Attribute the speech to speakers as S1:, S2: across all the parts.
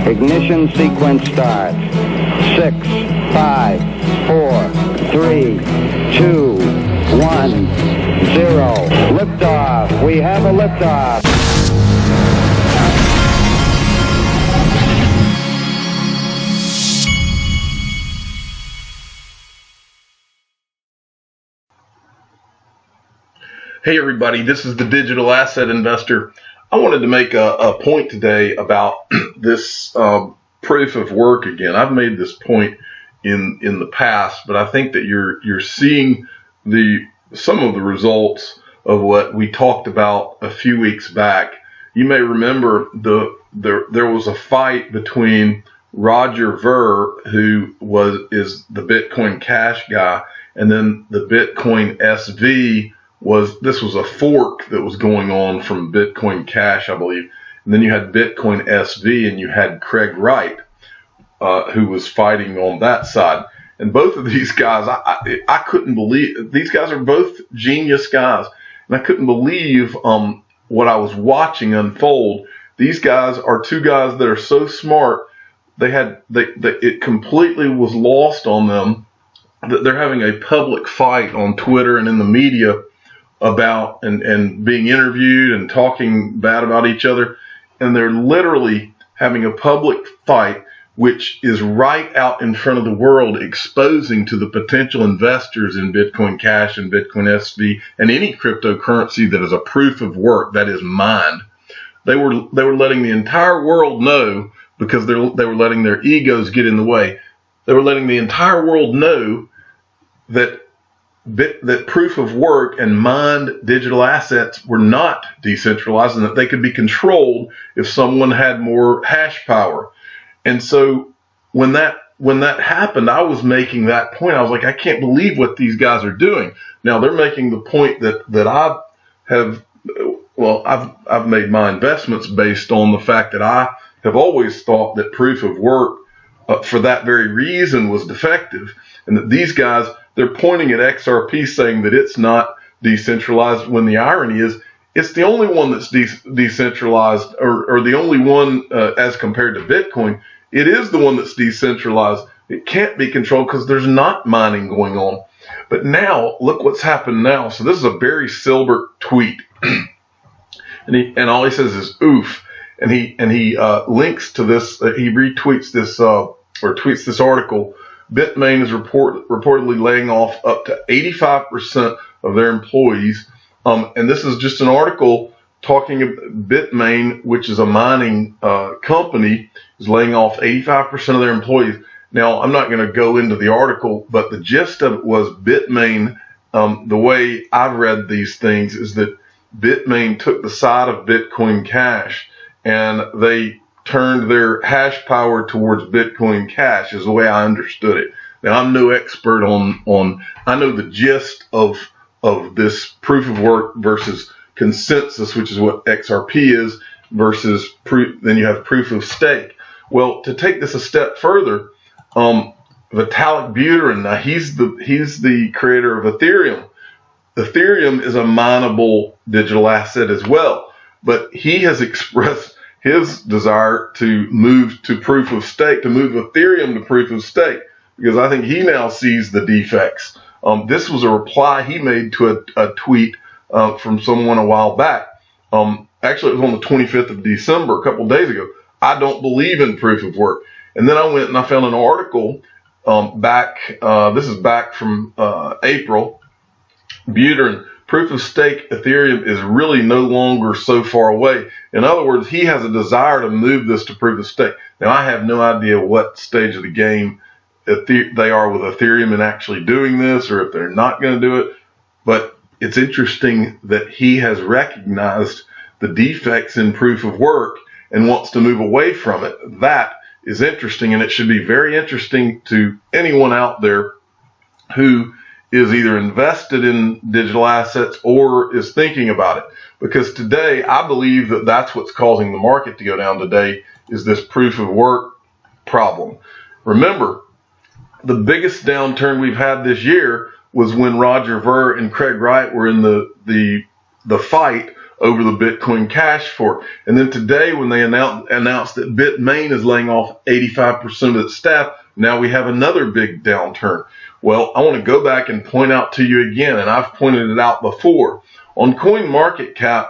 S1: Ignition sequence starts. 6, 5, 4, 3, 2, 1, 0. Liftoff. We have a liftoff.
S2: Hey everybody, this is the Digital Asset Investor. I wanted to make a point today about this proof of work again. I've made this point in the past, but I think that you're seeing some of the results of what we talked about a few weeks back. You may remember there was a fight between Roger Ver, who is the Bitcoin Cash guy, and then the Bitcoin SV. This was a fork that was going on from Bitcoin Cash, I believe. And then you had Bitcoin SV, and you had Craig Wright, who was fighting on that side. And both of these guys, I couldn't believe. These guys are both genius guys, and I couldn't believe what I was watching unfold. These guys are two guys that are so smart. It completely was lost on them that they're having a public fight on Twitter and in the media about and being interviewed and talking bad about each other, and they're literally having a public fight, which is right out in front of the world, exposing to the potential investors in Bitcoin Cash and Bitcoin SV and any cryptocurrency that is a proof of work, that is mined. They were letting the entire world know, because they were letting their egos get in the way. They were letting the entire world know that proof of work and mined digital assets were not decentralized, and that they could be controlled if someone had more hash power. And so when that happened, I was making that point. I was like, I can't believe what these guys are doing. Now they're making the point that I have. Well, I've made my investments based on the fact that I have always thought that proof of work for that very reason was defective, and that these guys, they're pointing at XRP saying that it's not decentralized, when the irony is it's the only one that's decentralized, or the only one as compared to Bitcoin. It is the one that's decentralized. It can't be controlled because there's not mining going on. But now, look what's happened now. So this is a Barry Silbert tweet, and all he says is "oof," and he links to this. He retweets this or tweets this article. Bitmain is reportedly laying off up to 85% of their employees. And this is just an article talking about Bitmain, which is a mining company, is laying off 85% of their employees. Now, I'm not going to go into the article, but the gist of it was Bitmain, the way I've read these things, is that Bitmain took the side of Bitcoin Cash, and they turned their hash power towards Bitcoin Cash, is the way I understood it. Now, I'm no expert on I know the gist of this proof of work versus consensus, which is what XRP is, versus then you have proof of stake. Well, to take this a step further, Vitalik Buterin, now he's the creator of Ethereum. Ethereum is a mineable digital asset as well, but he has expressed his desire to move to proof of stake, to move Ethereum to proof of stake, because I think he now sees the defects. This was a reply he made to a tweet from someone a while back. Actually, it was on the 25th of December, a couple of days ago. I don't believe in proof of work. And then I went and I found an article this is back from April. Buterin, proof of stake Ethereum is really no longer so far away. In other words, he has a desire to move this to proof of stake. Now, I have no idea what stage of the game they are with Ethereum and actually doing this, or if they're not going to do it. But it's interesting that he has recognized the defects in proof of work and wants to move away from it. That is interesting, and it should be very interesting to anyone out there who is either invested in digital assets or is thinking about it. Because today, I believe that that's what's causing the market to go down today, is this proof of work problem. Remember, the biggest downturn we've had this year was when Roger Ver and Craig Wright were in the fight over the Bitcoin Cash fork. And then today, when they announced that Bitmain is laying off 85% of its staff, now we have another big downturn. Well, I want to go back and point out to you again, and I've pointed it out before. On CoinMarketCap,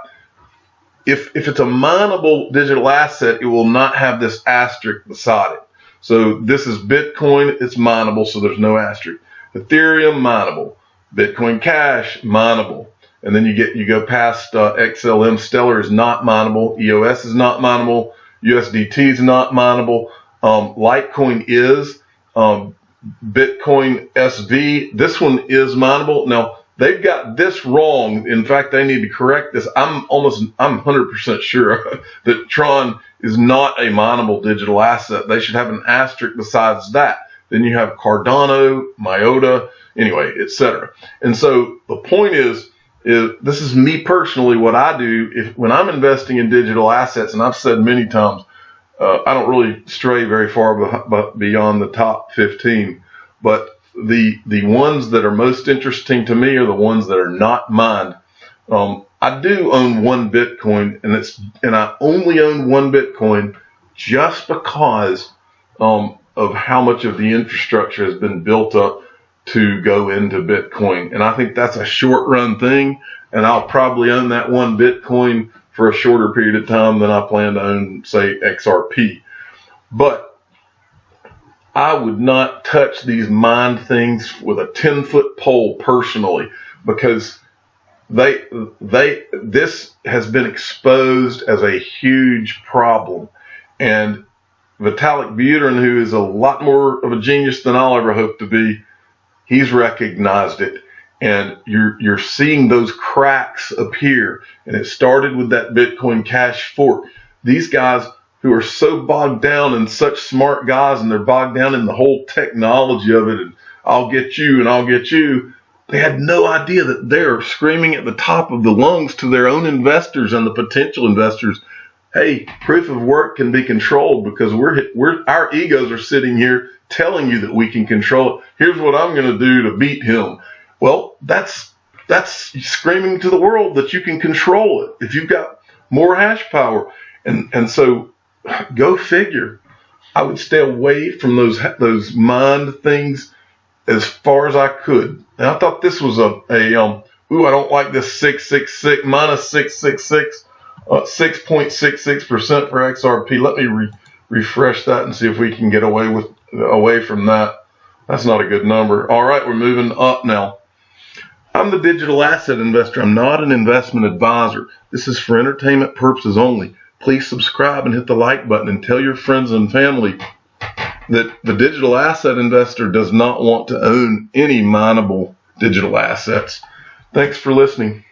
S2: if it's a mineable digital asset, it will not have this asterisk beside it. So this is Bitcoin, it's mineable, so there's no asterisk. Ethereum, mineable. Bitcoin Cash, mineable. And then you go past XLM. Stellar is not mineable. EOS is not mineable. USDT is not mineable. Litecoin is. Bitcoin SV, this one is mineable. Now, they've got this wrong. In fact, they need to correct this. I'm 100% sure that Tron is not a mineable digital asset. They should have an asterisk besides that. Then you have Cardano, Myota, anyway, etc. And so the point is this is me personally, what I do when I'm investing in digital assets, and I've said many times, I don't really stray very far beyond the top 15, but the ones that are most interesting to me are the ones that are not mined. I do own one Bitcoin, and I only own one Bitcoin just because of how much of the infrastructure has been built up to go into Bitcoin. And I think that's a short run thing, and I'll probably own that one Bitcoin for a shorter period of time than I plan to own, say, XRP. But I would not touch these mined things with a 10-foot pole personally, because this has been exposed as a huge problem. And Vitalik Buterin, who is a lot more of a genius than I'll ever hope to be, he's recognized it. And you're seeing those cracks appear. And it started with that Bitcoin Cash fork. These guys who are so bogged down, and such smart guys, and they're bogged down in the whole technology of it, and I'll get you and I'll get you, they had no idea that they're screaming at the top of the lungs to their own investors and the potential investors, hey, proof of work can be controlled, because our egos are sitting here telling you that we can control it. Here's what I'm going to do to beat him. Well, that's screaming to the world that you can control it if you've got more hash power. And so go figure. I would stay away from those mined things as far as I could. And I thought this was I don't like this 666 minus 666, 6.66% for XRP. Let me refresh that and see if we can get away from that. That's not a good number. All right, we're moving up now. I'm the digital asset investor. I'm not an investment advisor. This is for entertainment purposes only. Please subscribe and hit the like button, and tell your friends and family that the digital asset investor does not want to own any mineable digital assets. Thanks for listening.